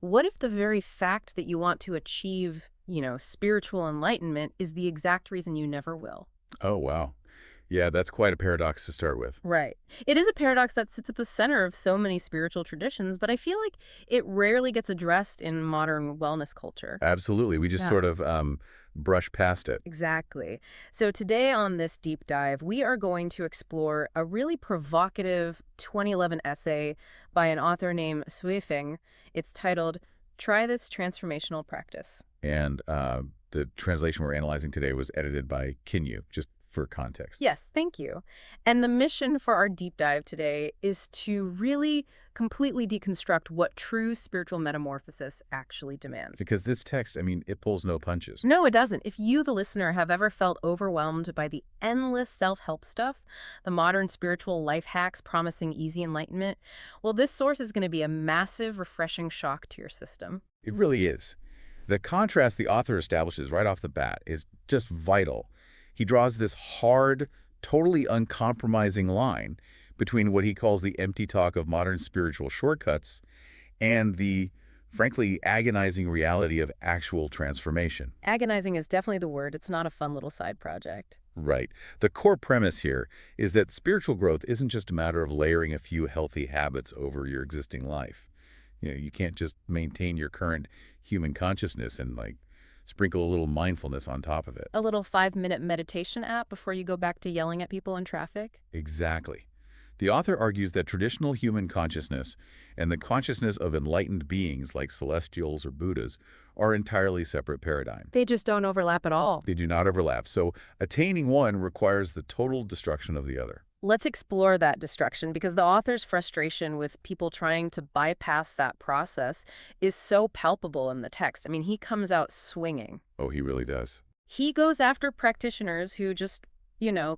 what if the very fact that you want to achieve, spiritual enlightenment is the exact reason you never will? Oh, wow. Yeah, that's quite a paradox to start with. Right. It is a paradox that sits at the center of so many spiritual traditions, but I feel like it rarely gets addressed in modern wellness culture. Absolutely. We just Yeah. sort of brush past it. Exactly. So today on this deep dive, we are going to explore a really provocative 2011 essay by an author named Sui Feng. It's titled, Try This Transformational Practice. And the translation we're analyzing today was edited by Kinyu, just for context. Yes, thank you. And the mission for our deep dive today is to really completely deconstruct what true spiritual metamorphosis actually demands. Because this text, I mean, it pulls no punches. No, it doesn't. If you, the listener, have ever felt overwhelmed by the endless self-help stuff, the modern spiritual life hacks promising easy enlightenment, well, this source is going to be a massive, refreshing shock to your system. It really is. The contrast the author establishes right off the bat is just vital. He draws this hard, totally uncompromising line between what he calls the empty talk of modern spiritual shortcuts and the, frankly, agonizing reality of actual transformation. Agonizing is definitely the word. It's not a fun little side project. Right. The core premise here is that spiritual growth isn't just a matter of layering a few healthy habits over your existing life. You can't just maintain your current human consciousness and, sprinkle a little mindfulness on top of it. A little 5-minute meditation app before you go back to yelling at people in traffic? Exactly. The author argues that traditional human consciousness and the consciousness of enlightened beings like celestials or Buddhas are entirely separate paradigms. They just don't overlap at all. They do not overlap, so attaining one requires the total destruction of the other. Let's explore that destruction because the author's frustration with people trying to bypass that process is so palpable in the text. I mean, he comes out swinging. Oh, he really does. He goes after practitioners who just,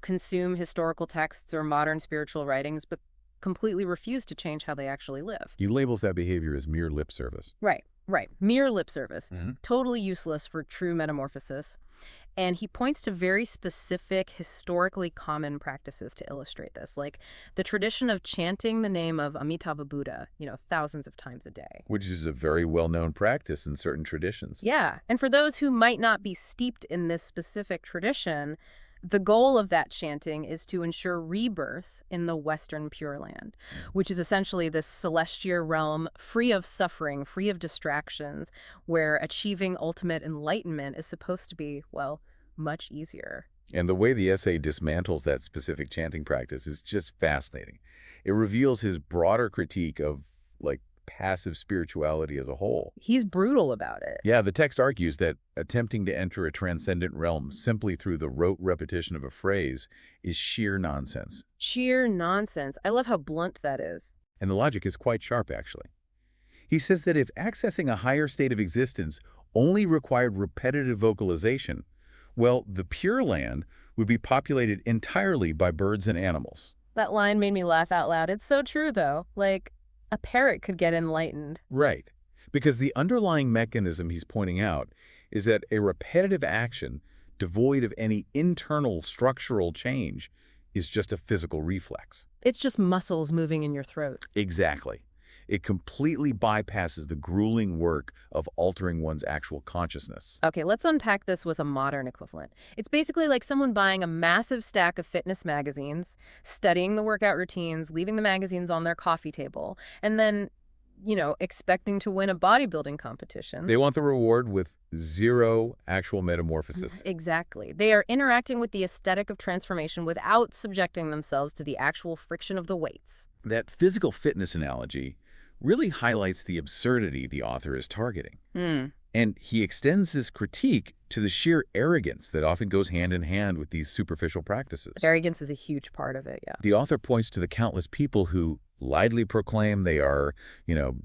consume historical texts or modern spiritual writings, but completely refuse to change how they actually live. He labels that behavior as mere lip service. Right. Mere lip service. Mm-hmm. Totally useless for true metamorphosis. And he points to very specific, historically common practices to illustrate this, like the tradition of chanting the name of Amitabha Buddha, thousands of times a day. Which is a very well-known practice in certain traditions. Yeah, and for those who might not be steeped in this specific tradition, the goal of that chanting is to ensure rebirth in the Western Pure Land, which is essentially this celestial realm free of suffering, free of distractions, where achieving ultimate enlightenment is supposed to be, well, much easier. And the way the essay dismantles that specific chanting practice is just fascinating. It reveals his broader critique of, passive spirituality as a whole. He's brutal about it. Yeah, the text argues that attempting to enter a transcendent realm simply through the rote repetition of a phrase is sheer nonsense. Sheer nonsense. I love how blunt that is. And the logic is quite sharp, actually. He says that if accessing a higher state of existence only required repetitive vocalization, well, the Pure Land would be populated entirely by birds and animals. That line made me laugh out loud. It's so true, though. A parrot could get enlightened. Right. Because the underlying mechanism he's pointing out is that a repetitive action, devoid of any internal structural change, is just a physical reflex. It's just muscles moving in your throat. Exactly. It completely bypasses the grueling work of altering one's actual consciousness. Okay, let's unpack this with a modern equivalent. It's basically like someone buying a massive stack of fitness magazines, studying the workout routines, leaving the magazines on their coffee table, and then, expecting to win a bodybuilding competition. They want the reward with zero actual metamorphosis. Exactly. They are interacting with the aesthetic of transformation without subjecting themselves to the actual friction of the weights. That physical fitness analogy really highlights the absurdity the author is targeting. And he extends this critique to the sheer arrogance that often goes hand in hand with these superficial practices. Arrogance is a huge part of it, yeah. The author points to the countless people who loudly proclaim they are,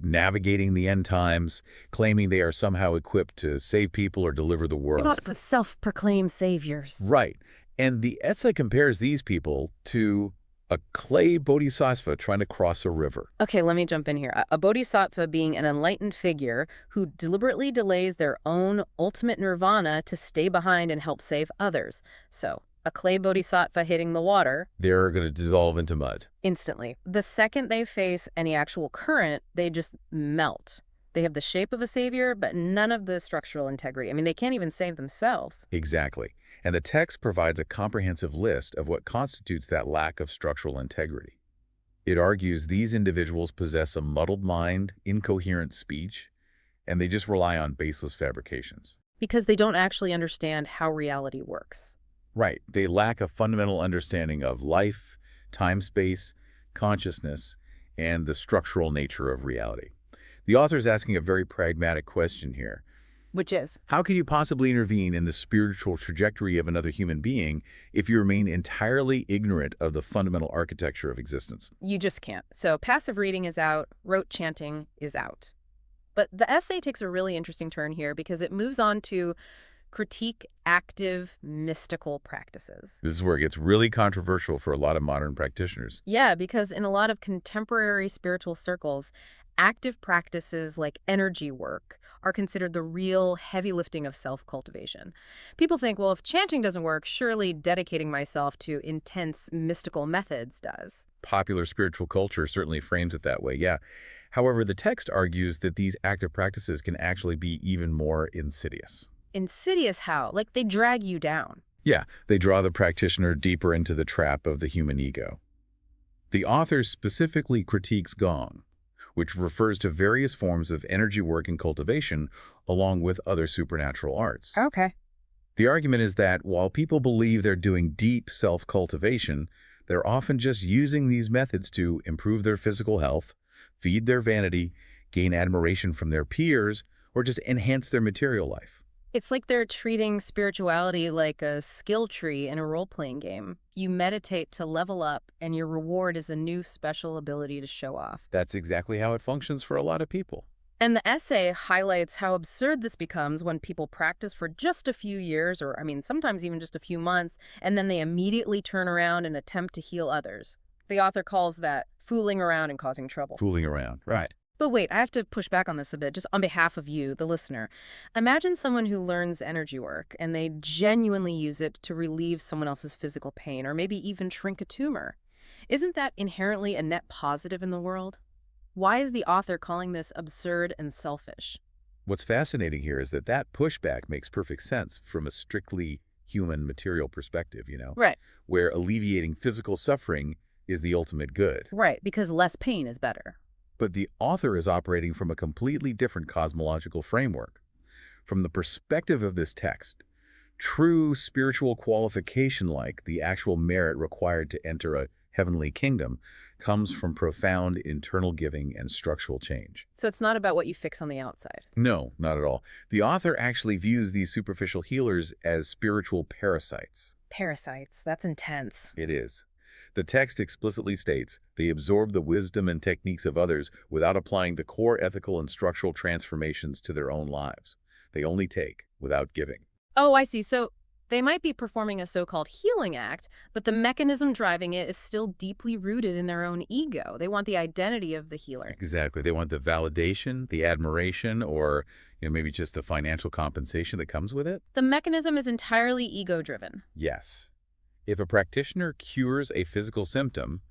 navigating the end times, claiming they are somehow equipped to save people or deliver the world. Not the self-proclaimed saviors. Right. And the essay compares these people to a clay bodhisattva trying to cross a river. Okay, let me jump in here. A bodhisattva being an enlightened figure who deliberately delays their own ultimate nirvana to stay behind and help save others. So, a clay bodhisattva hitting the water. They're going to dissolve into mud. Instantly. The second they face any actual current, they just melt. They have the shape of a savior, but none of the structural integrity. I mean, they can't even save themselves. Exactly. And the text provides a comprehensive list of what constitutes that lack of structural integrity. It argues these individuals possess a muddled mind, incoherent speech, and they just rely on baseless fabrications. Because they don't actually understand how reality works. Right. They lack a fundamental understanding of life, time-space, consciousness, and the structural nature of reality. The author is asking a very pragmatic question here. Which is? How can you possibly intervene in the spiritual trajectory of another human being if you remain entirely ignorant of the fundamental architecture of existence? You just can't. So passive reading is out, rote chanting is out. But the essay takes a really interesting turn here because it moves on to critique active mystical practices. This is where it gets really controversial for a lot of modern practitioners. Yeah, because in a lot of contemporary spiritual circles, active practices like energy work are considered the real heavy lifting of self-cultivation. People think, well, if chanting doesn't work, surely dedicating myself to intense mystical methods does. Popular spiritual culture certainly frames it that way, yeah. However, the text argues that these active practices can actually be even more insidious. Insidious how? Like they drag you down. Yeah, they draw the practitioner deeper into the trap of the human ego. The author specifically critiques Gong, which refers to various forms of energy work and cultivation along with other supernatural arts. Okay. The argument is that while people believe they're doing deep self-cultivation, they're often just using these methods to improve their physical health, feed their vanity, gain admiration from their peers, or just enhance their material life. It's like they're treating spirituality like a skill tree in a role-playing game. You meditate to level up, and your reward is a new special ability to show off. That's exactly how it functions for a lot of people. And the essay highlights how absurd this becomes when people practice for just a few years, or sometimes even just a few months, and then they immediately turn around and attempt to heal others. The author calls that fooling around and causing trouble. Fooling around, right. But wait, I have to push back on this a bit, just on behalf of you, the listener. Imagine someone who learns energy work and they genuinely use it to relieve someone else's physical pain or maybe even shrink a tumor. Isn't that inherently a net positive in the world? Why is the author calling this absurd and selfish? What's fascinating here is that pushback makes perfect sense from a strictly human material perspective, Right. where alleviating physical suffering is the ultimate good. Right, because less pain is better. But the author is operating from a completely different cosmological framework. From the perspective of this text, true spiritual qualification, like the actual merit required to enter a heavenly kingdom, comes from profound internal giving and structural change. So it's not about what you fix on the outside. No, not at all. The author actually views these superficial healers as spiritual parasites. Parasites, that's intense. It is. The text explicitly states they absorb the wisdom and techniques of others without applying the core ethical and structural transformations to their own lives. They only take without giving. Oh, I see. So they might be performing a so-called healing act, but the mechanism driving it is still deeply rooted in their own ego. They want the identity of the healer. Exactly. They want the validation, the admiration, or maybe just the financial compensation that comes with it. The mechanism is entirely ego-driven. Yes. If a practitioner cures a physical symptom,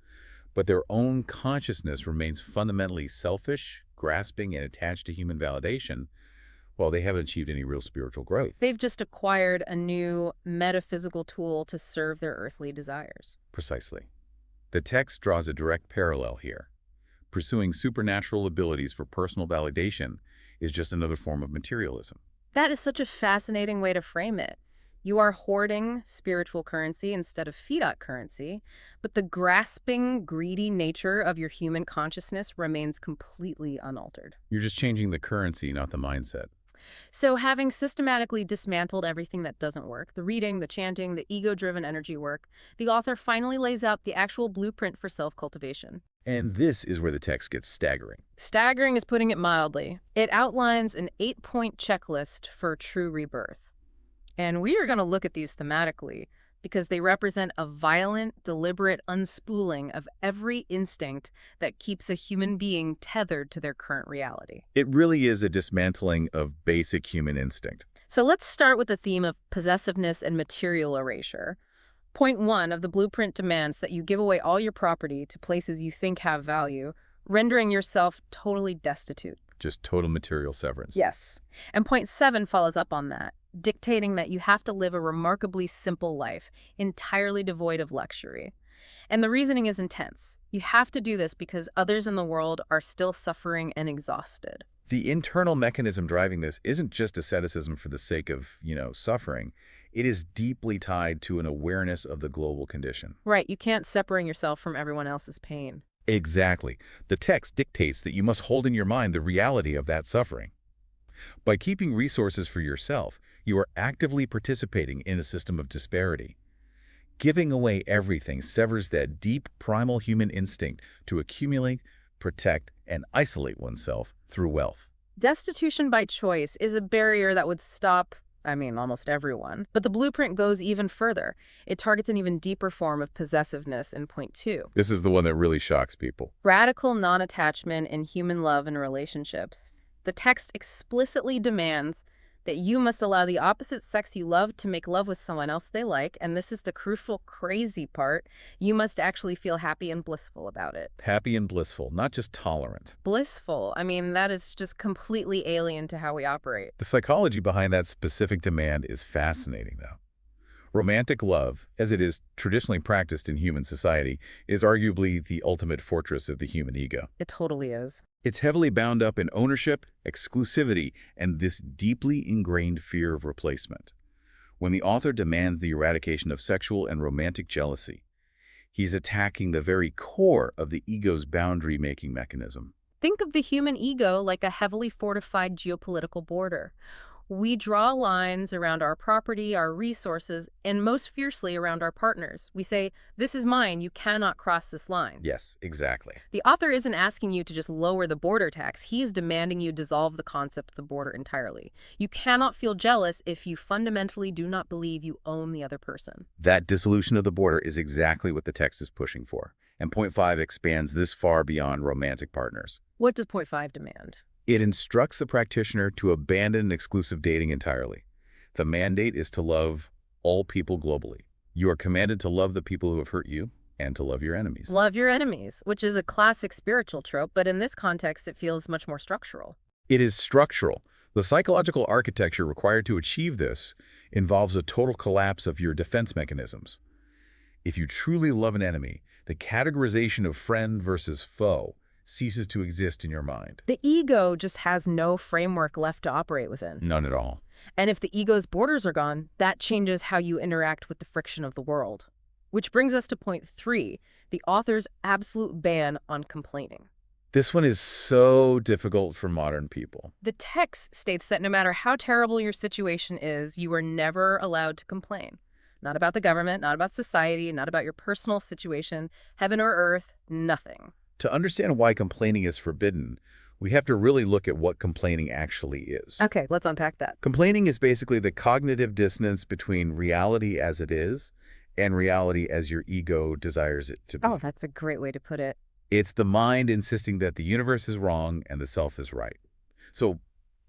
but their own consciousness remains fundamentally selfish, grasping, and attached to human validation, well, they haven't achieved any real spiritual growth. They've just acquired a new metaphysical tool to serve their earthly desires. Precisely. The text draws a direct parallel here. Pursuing supernatural abilities for personal validation is just another form of materialism. That is such a fascinating way to frame it. You are hoarding spiritual currency instead of fiat currency, but the grasping, greedy nature of your human consciousness remains completely unaltered. You're just changing the currency, not the mindset. So having systematically dismantled everything that doesn't work, the reading, the chanting, the ego-driven energy work, the author finally lays out the actual blueprint for self-cultivation. And this is where the text gets staggering. Staggering is putting it mildly. It outlines an 8-point checklist for true rebirth. And we are going to look at these thematically because they represent a violent, deliberate unspooling of every instinct that keeps a human being tethered to their current reality. It really is a dismantling of basic human instinct. So let's start with the theme of possessiveness and material erasure. Point 1 of the blueprint demands that you give away all your property to places you think have value, rendering yourself totally destitute. just total material severance. Yes. And point 7 follows up on that, dictating that you have to live a remarkably simple life, entirely devoid of luxury. And the reasoning is intense. You have to do this because others in the world are still suffering and exhausted. The internal mechanism driving this isn't just asceticism for the sake of, suffering. It is deeply tied to an awareness of the global condition. Right, you can't separate yourself from everyone else's pain. Exactly. The text dictates that you must hold in your mind the reality of that suffering. By keeping resources for yourself, you are actively participating in a system of disparity. Giving away everything severs that deep primal human instinct to accumulate, protect, and isolate oneself through wealth. Destitution by choice is a barrier that would stop, almost everyone. But the blueprint goes even further. It targets an even deeper form of possessiveness in point 2. This is the one that really shocks people. Radical non-attachment in human love and relationships. The text explicitly demands that you must allow the opposite sex you love to make love with someone else they like, and this is the crucial, crazy part. You must actually feel happy and blissful about it. Happy and blissful, not just tolerant. Blissful. That is just completely alien to how we operate. The psychology behind that specific demand is fascinating, though. Romantic love, as it is traditionally practiced in human society, is arguably the ultimate fortress of the human ego. It totally is. It's heavily bound up in ownership, exclusivity, and this deeply ingrained fear of replacement. When the author demands the eradication of sexual and romantic jealousy, he's attacking the very core of the ego's boundary-making mechanism. Think of the human ego like a heavily fortified geopolitical border. We draw lines around our property, our resources, and most fiercely around our partners. We say, this is mine, you cannot cross this line. Yes, exactly. The author isn't asking you to just lower the border tax. He is demanding you dissolve the concept of the border entirely. You cannot feel jealous if you fundamentally do not believe you own the other person. That dissolution of the border is exactly what the text is pushing for. And point 5 expands this far beyond romantic partners. What does point 5 demand? It instructs the practitioner to abandon exclusive dating entirely. The mandate is to love all people globally. You are commanded to love the people who have hurt you and to love your enemies. Love your enemies, which is a classic spiritual trope, but in this context, it feels much more structural. It is structural. The psychological architecture required to achieve this involves a total collapse of your defense mechanisms. If you truly love an enemy, the categorization of friend versus foe ceases to exist in your mind. The ego just has no framework left to operate within. None at all. And if the ego's borders are gone, that changes how you interact with the friction of the world. Which brings us to point 3, the author's absolute ban on complaining. This one is so difficult for modern people. The text states that no matter how terrible your situation is, you are never allowed to complain. Not about the government, not about society, not about your personal situation, heaven or earth, nothing. To understand why complaining is forbidden, we have to really look at what complaining actually is. Okay, let's unpack that. Complaining is basically the cognitive dissonance between reality as it is and reality as your ego desires it to be. Oh, that's a great way to put it. It's the mind insisting that the universe is wrong and the self is right. So,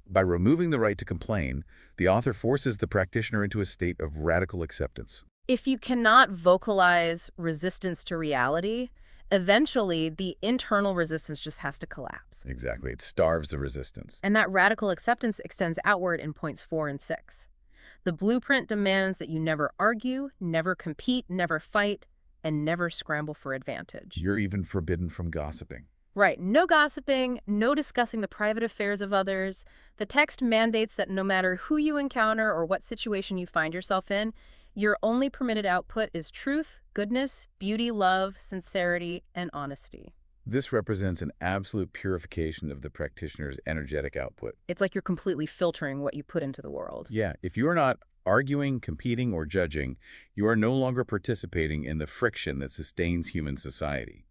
by removing the right to complain, the author forces the practitioner into a state of radical acceptance. If you cannot vocalize resistance to reality, eventually the internal resistance just has to collapse. Exactly. It starves the resistance. And that radical acceptance extends outward in points 4 and 6. The blueprint demands that you never argue, never compete, never fight, and never scramble for advantage. You're even forbidden from gossiping. Right. No gossiping, no discussing the private affairs of others. The text mandates that no matter who you encounter or what situation you find yourself in, your only permitted output is truth, goodness, beauty, love, sincerity, and honesty. This represents an absolute purification of the practitioner's energetic output. It's like you're completely filtering what you put into the world. Yeah, if you are not arguing, competing, or judging, you are no longer participating in the friction that sustains human society.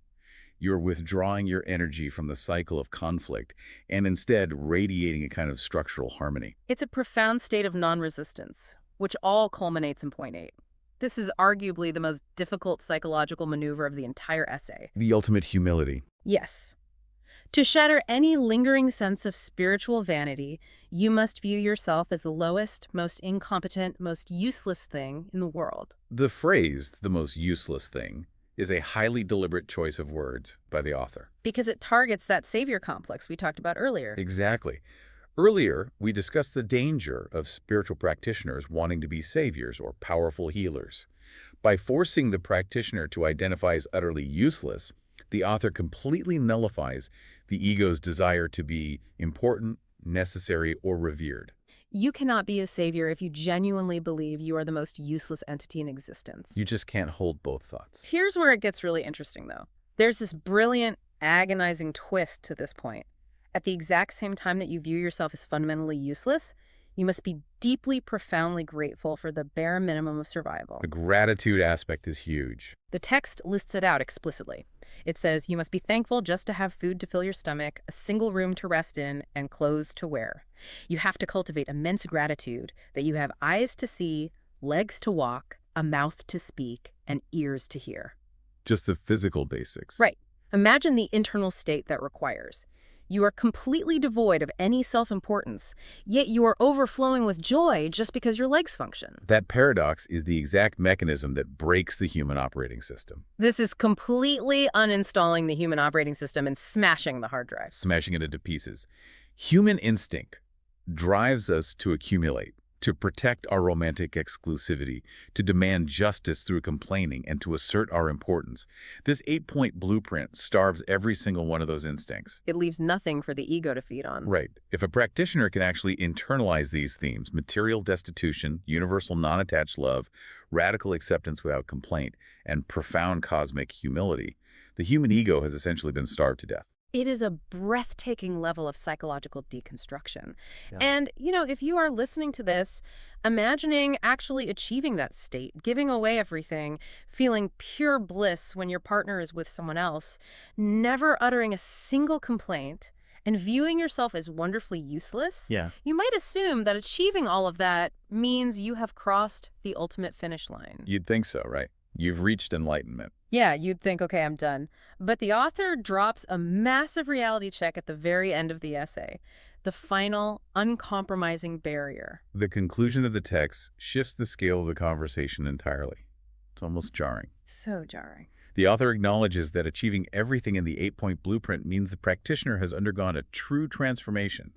You're withdrawing your energy from the cycle of conflict and instead radiating a kind of structural harmony. It's a profound state of non-resistance, which all culminates in point 8. This is arguably the most difficult psychological maneuver of the entire essay. The ultimate humility. Yes. To shatter any lingering sense of spiritual vanity, you must view yourself as the lowest, most incompetent, most useless thing in the world. The phrase, the most useless thing, is a highly deliberate choice of words by the author. Because it targets that savior complex we talked about earlier. Exactly. Earlier, we discussed the danger of spiritual practitioners wanting to be saviors or powerful healers. By forcing the practitioner to identify as utterly useless, the author completely nullifies the ego's desire to be important, necessary, or revered. You cannot be a savior if you genuinely believe you are the most useless entity in existence. You just can't hold both thoughts. Here's where it gets really interesting, though. There's this brilliant, agonizing twist to this point. At the exact same time that you view yourself as fundamentally useless, you must be deeply, profoundly grateful for the bare minimum of survival. The gratitude aspect is huge. The text lists it out explicitly. It says you must be thankful just to have food to fill your stomach, a single room to rest in, and clothes to wear. You have to cultivate immense gratitude that you have eyes to see, legs to walk, a mouth to speak, and ears to hear. Just the physical basics. Right. Imagine the internal state that requires. You are completely devoid of any self-importance, yet you are overflowing with joy just because your legs function. That paradox is the exact mechanism that breaks the human operating system. This is completely uninstalling the human operating system and smashing the hard drive. Smashing it into pieces. Human instinct drives us to accumulate, to protect our romantic exclusivity, to demand justice through complaining, and to assert our importance. This 8-point blueprint starves every single one of those instincts. It leaves nothing for the ego to feed on. Right. If a practitioner can actually internalize these themes, material destitution, universal non-attached love, radical acceptance without complaint, and profound cosmic humility, the human ego has essentially been starved to death. It is a breathtaking level of psychological deconstruction. Yeah. And, if you are listening to this, imagining actually achieving that state, giving away everything, feeling pure bliss when your partner is with someone else, never uttering a single complaint, and viewing yourself as wonderfully useless, you might assume that achieving all of that means you have crossed the ultimate finish line. You'd think so, right? You've reached enlightenment. Yeah, you'd think, okay, I'm done. But the author drops a massive reality check at the very end of the essay. The final, uncompromising barrier. The conclusion of the text shifts the scale of the conversation entirely. It's almost jarring. So jarring. The author acknowledges that achieving everything in the 8-point blueprint means the practitioner has undergone a true transformation.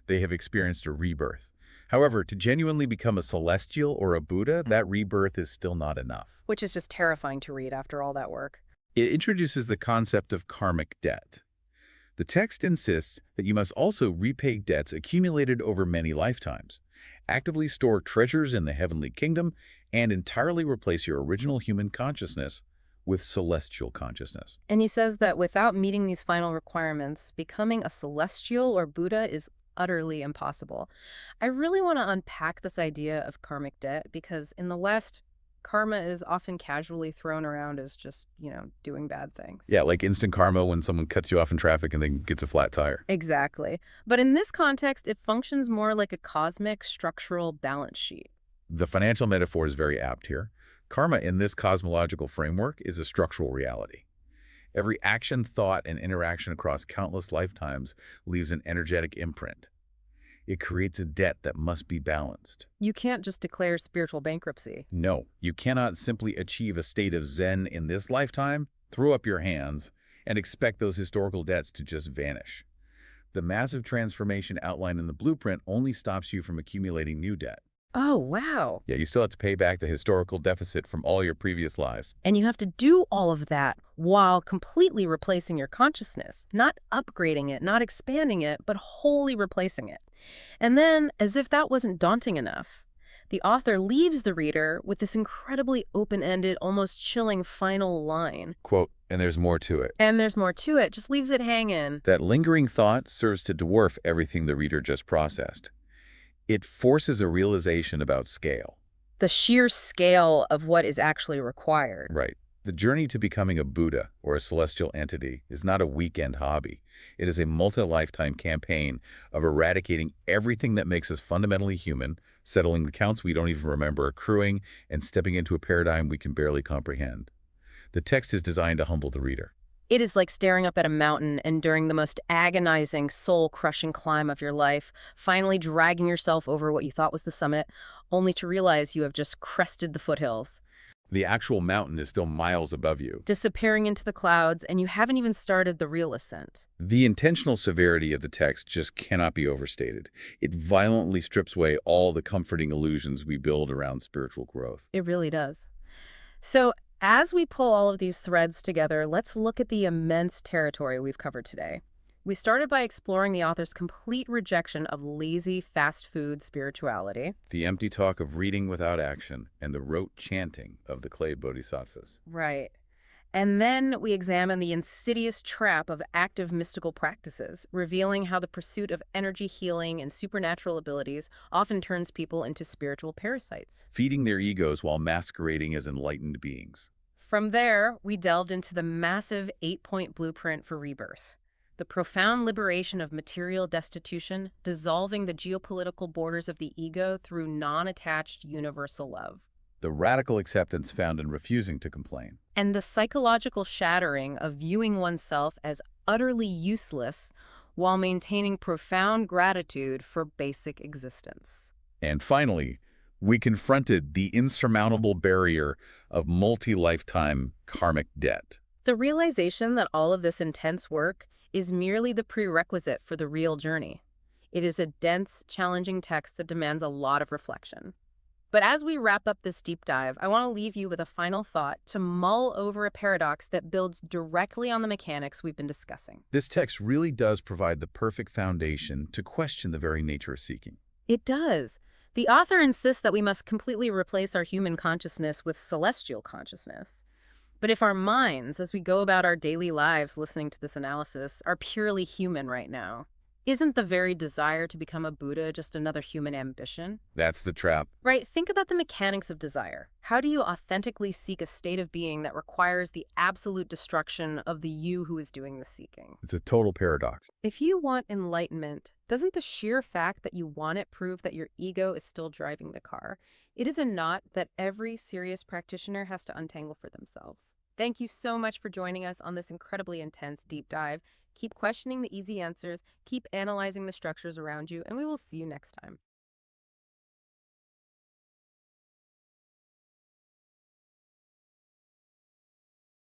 They have experienced a rebirth. However, to genuinely become a celestial or a Buddha, that rebirth is still not enough. Which is just terrifying to read after all that work. It introduces the concept of karmic debt. The text insists that you must also repay debts accumulated over many lifetimes, actively store treasures in the heavenly kingdom, and entirely replace your original human consciousness with celestial consciousness. And he says that without meeting these final requirements, becoming a celestial or Buddha is utterly impossible. I really want to unpack this idea of karmic debt because in the West, karma is often casually thrown around as just, doing bad things. Yeah, like instant karma when someone cuts you off in traffic and then gets a flat tire. Exactly. But in this context, it functions more like a cosmic structural balance sheet. The financial metaphor is very apt here. Karma in this cosmological framework is a structural reality. Every action, thought, and interaction across countless lifetimes leaves an energetic imprint. It creates a debt that must be balanced. You can't just declare spiritual bankruptcy. No, you cannot simply achieve a state of Zen in this lifetime, throw up your hands, and expect those historical debts to just vanish. The massive transformation outlined in the blueprint only stops you from accumulating new debt. Oh, wow. Yeah, you still have to pay back the historical deficit from all your previous lives. And you have to do all of that while completely replacing your consciousness, not upgrading it, not expanding it, but wholly replacing it. And then, as if that wasn't daunting enough, the author leaves the reader with this incredibly open-ended, almost chilling final line. Quote, and there's more to it. And there's more to it. Just leaves it hanging. That lingering thought serves to dwarf everything the reader just processed. It forces a realization about scale. The sheer scale of what is actually required. Right. The journey to becoming a Buddha or a celestial entity is not a weekend hobby. It is a multi-lifetime campaign of eradicating everything that makes us fundamentally human, settling accounts we don't even remember accruing, and stepping into a paradigm we can barely comprehend. The text is designed to humble the reader. It is like staring up at a mountain and during the most agonizing, soul-crushing climb of your life, finally dragging yourself over what you thought was the summit, only to realize you have just crested the foothills. The actual mountain is still miles above you. disappearing into the clouds, and you haven't even started the real ascent. The intentional severity of the text just cannot be overstated. It violently strips away all the comforting illusions we build around spiritual growth. It really does. So, as we pull all of these threads together, let's look at the immense territory we've covered today. We started by exploring the author's complete rejection of lazy, fast food spirituality. The empty talk of reading without action and the rote chanting of the clay bodhisattvas. Right. And then we examine the insidious trap of active mystical practices, revealing how the pursuit of energy healing and supernatural abilities often turns people into spiritual parasites. Feeding their egos while masquerading as enlightened beings. From there, we delved into the massive 8-point blueprint for rebirth, the profound liberation of material destitution, dissolving the geopolitical borders of the ego through non-attached universal love, The radical acceptance found in refusing to complain. and the psychological shattering of viewing oneself as utterly useless while maintaining profound gratitude for basic existence. And finally, we confronted the insurmountable barrier of multi-lifetime karmic debt. The realization that all of this intense work is merely the prerequisite for the real journey. It is a dense, challenging text that demands a lot of reflection. But as we wrap up this deep dive, I want to leave you with a final thought to mull over a paradox that builds directly on the mechanics we've been discussing. This text really does provide the perfect foundation to question the very nature of seeking. It does. The author insists that we must completely replace our human consciousness with celestial consciousness. But if our minds, as we go about our daily lives listening to this analysis, are purely human right now, isn't the very desire to become a Buddha just another human ambition? That's the trap. Right, think about the mechanics of desire. How do you authentically seek a state of being that requires the absolute destruction of the you who is doing the seeking? It's a total paradox. If you want enlightenment, doesn't the sheer fact that you want it prove that your ego is still driving the car? It is a knot that every serious practitioner has to untangle for themselves. Thank you so much for joining us on this incredibly intense deep dive. Keep questioning the easy answers, keep analyzing the structures around you, and we will see you next time.